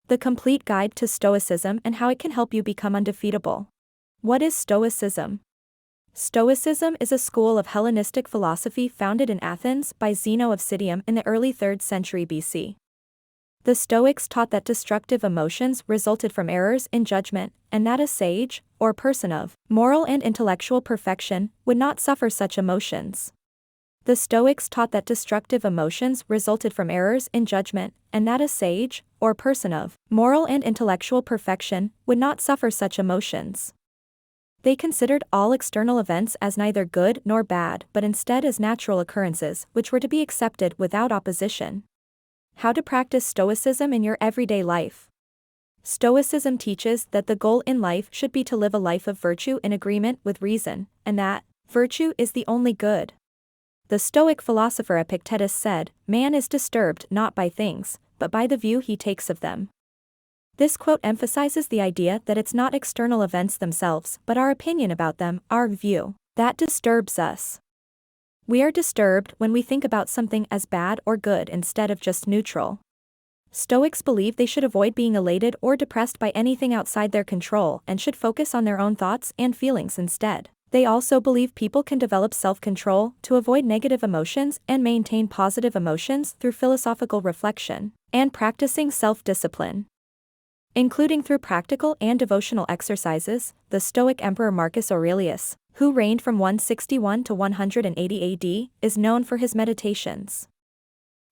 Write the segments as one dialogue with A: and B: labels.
A: The complete guide to Stoicism and how it can help you become undefeatable. What is Stoicism? Stoicism is a school of Hellenistic philosophy founded in Athens by Zeno of Citium in the early 3rd century BC. The Stoics taught that destructive emotions resulted from errors in judgment, and that a sage, or person of moral and intellectual perfection, would not suffer such emotions. The Stoics taught that destructive emotions resulted from errors in judgment, and that a sage, or person of moral and intellectual perfection, would not suffer such emotions. They considered all external events as neither good nor bad but instead as natural occurrences which were to be accepted without opposition. How to practice Stoicism in your everyday life. Stoicism teaches that the goal in life should be to live a life of virtue in agreement with reason, and that virtue is the only good. The Stoic philosopher Epictetus said, "Man is disturbed not by things, but by the view he takes of them." This quote emphasizes the idea that it's not external events themselves but our opinion about them, our view, that disturbs us. We are disturbed when we think about something as bad or good instead of just neutral. Stoics believe they should avoid being elated or depressed by anything outside their control and should focus on their own thoughts and feelings instead. They also believe people can develop self-control to avoid negative emotions and maintain positive emotions through philosophical reflection and practicing self-discipline. Including through practical and devotional exercises, the Stoic Emperor Marcus Aurelius, who reigned from 161 to 180 AD, is known for his meditations.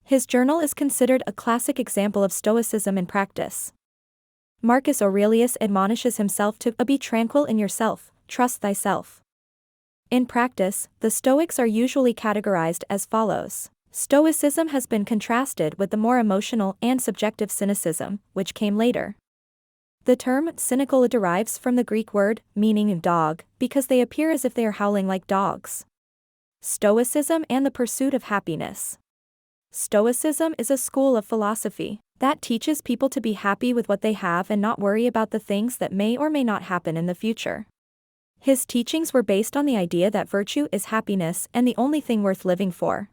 A: His journal is considered a classic example of Stoicism in practice. Marcus Aurelius admonishes himself to be tranquil in yourself, trust thyself. In practice, the Stoics are usually categorized as follows. Stoicism has been contrasted with the more emotional and subjective cynicism, which came later. The term cynical derives from the Greek word, meaning dog, because they appear as if they are howling like dogs. Stoicism and the pursuit of happiness. Stoicism is a school of philosophy that teaches people to be happy with what they have and not worry about the things that may or may not happen in the future. His teachings were based on the idea that virtue is happiness and the only thing worth living for.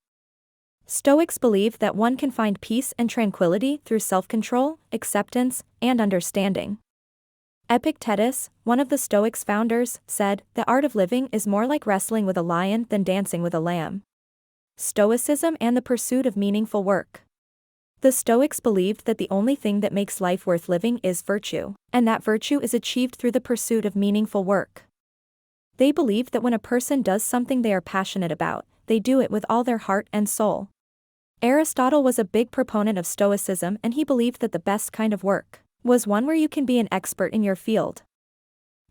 A: Stoics believe that one can find peace and tranquility through self-control, acceptance, and understanding. Epictetus, one of the Stoics' founders, said, "The art of living is more like wrestling with a lion than dancing with a lamb." Stoicism and the pursuit of meaningful work. The Stoics believed that the only thing that makes life worth living is virtue, and that virtue is achieved through the pursuit of meaningful work. They believed that when a person does something they are passionate about, they do it with all their heart and soul. Aristotle was a big proponent of Stoicism, and he believed that the best kind of work was one where you can be an expert in your field.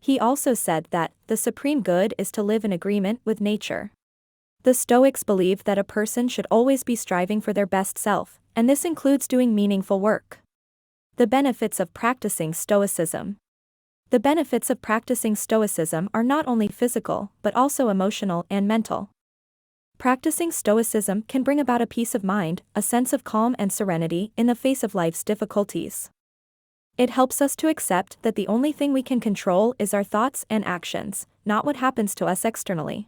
A: He also said that the supreme good is to live in agreement with nature. The Stoics believe that a person should always be striving for their best self, and this includes doing meaningful work. The benefits of practicing Stoicism. The benefits of practicing Stoicism are not only physical, but also emotional and mental. Practicing Stoicism can bring about a peace of mind, a sense of calm and serenity in the face of life's difficulties. It helps us to accept that the only thing we can control is our thoughts and actions, not what happens to us externally.